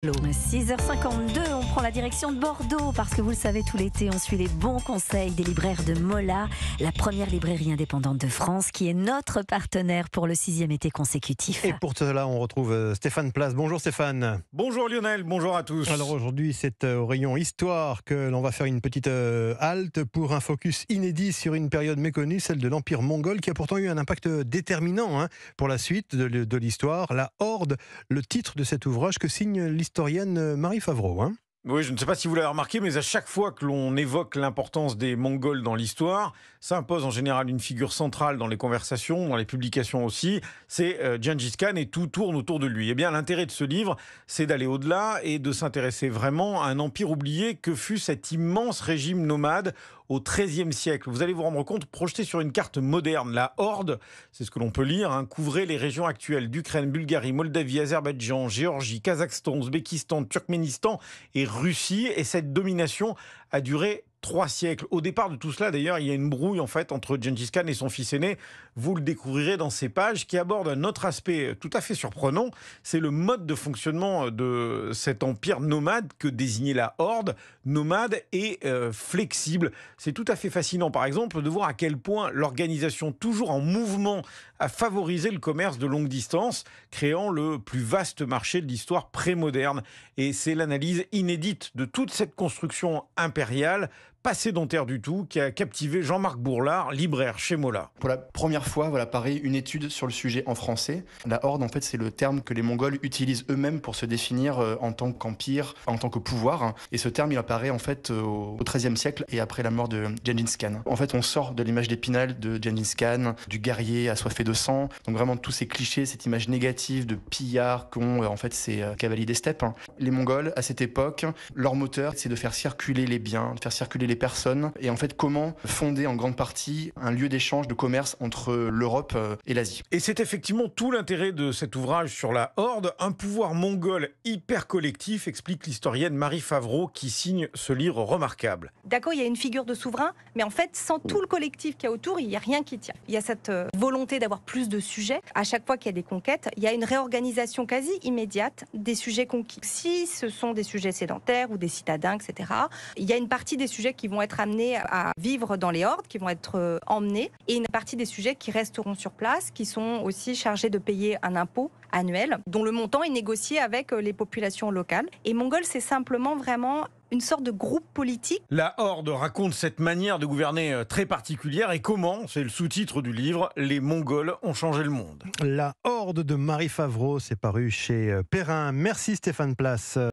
6h52, on prend la direction de Bordeaux parce que vous le savez, tout l'été, on suit les bons conseils des libraires de Mola, la première librairie indépendante de France qui est notre partenaire pour le 6e été consécutif. Et pour cela, on retrouve Stéphane Place. Bonjour Stéphane. Bonjour Lionel, bonjour à tous. Alors aujourd'hui, c'est au rayon Histoire que l'on va faire une petite halte pour un focus inédit sur une période méconnue, celle de l'Empire mongol, qui a pourtant eu un impact déterminant pour la suite de l'histoire. La Horde, le titre de cet ouvrage que signe l'historienne Marie Favreau. Oui, je ne sais pas si vous l'avez remarqué, mais à chaque fois que l'on évoque l'importance des Mongols dans l'histoire, ça impose en général une figure centrale dans les conversations, dans les publications aussi, c'est Gengis Khan et tout tourne autour de lui. Eh bien, l'intérêt de ce livre, c'est d'aller au-delà et de s'intéresser vraiment à un empire oublié que fut cet immense régime nomade au XIIIe siècle. Vous allez vous rendre compte, projeté sur une carte moderne, la Horde, c'est ce que l'on peut lire, couvrait les régions actuelles d'Ukraine, Bulgarie, Moldavie, Azerbaïdjan, Géorgie, Kazakhstan, Ouzbékistan, Turkménistan et Russie. Et cette domination a duré 3 siècles. Au départ de tout cela, d'ailleurs, il y a une brouille en fait entre Gengis Khan et son fils aîné. Vous le découvrirez dans ces pages qui abordent un autre aspect tout à fait surprenant. C'est le mode de fonctionnement de cet empire nomade que désignait la Horde, nomade et flexible. C'est tout à fait fascinant, par exemple, de voir à quel point l'organisation toujours en mouvement a favorisé le commerce de longue distance, créant le plus vaste marché de l'histoire prémoderne. Et c'est l'analyse inédite de toute cette construction impériale, pas sédentaire du tout, qui a captivé Jean-Marc Bourlard, libraire chez Mola. Pour la première fois, paraît une étude sur le sujet en français. La Horde, en fait, c'est le terme que les Mongols utilisent eux-mêmes pour se définir en tant qu'empire, en tant que pouvoir. Et ce terme, il apparaît en fait au XIIIe siècle et après la mort de Gengis Khan. En fait, on sort de l'image d'Épinal de Gengis Khan, du guerrier assoiffé de sang. Donc vraiment tous ces clichés, cette image négative de pillard qu'ont en fait ces cavaliers des steppes. Les Mongols, à cette époque, leur moteur, c'est de faire circuler les biens, de faire circuler les personnes, et en fait comment fonder en grande partie un lieu d'échange, de commerce entre l'Europe et l'Asie. Et c'est effectivement tout l'intérêt de cet ouvrage sur la Horde, un pouvoir mongol hyper collectif, explique l'historienne Marie Favreau qui signe ce livre remarquable. D'accord, il y a une figure de souverain, mais en fait, sans tout le collectif qu'il y a autour, il n'y a rien qui tient. Il y a cette volonté d'avoir plus de sujets. À chaque fois qu'il y a des conquêtes, il y a une réorganisation quasi immédiate des sujets conquis. Si ce sont des sujets sédentaires ou des citadins, etc., il y a une partie des sujets qui vont être amenés à vivre dans les hordes, qui vont être emmenés, et une partie des sujets qui resteront sur place, qui sont aussi chargés de payer un impôt annuel, dont le montant est négocié avec les populations locales. Et Mongol, c'est simplement vraiment une sorte de groupe politique. La Horde raconte cette manière de gouverner très particulière et comment, c'est le sous-titre du livre, les Mongols ont changé le monde. La Horde de Marie Favreau, c'est paru chez Perrin. Merci Stéphane Place.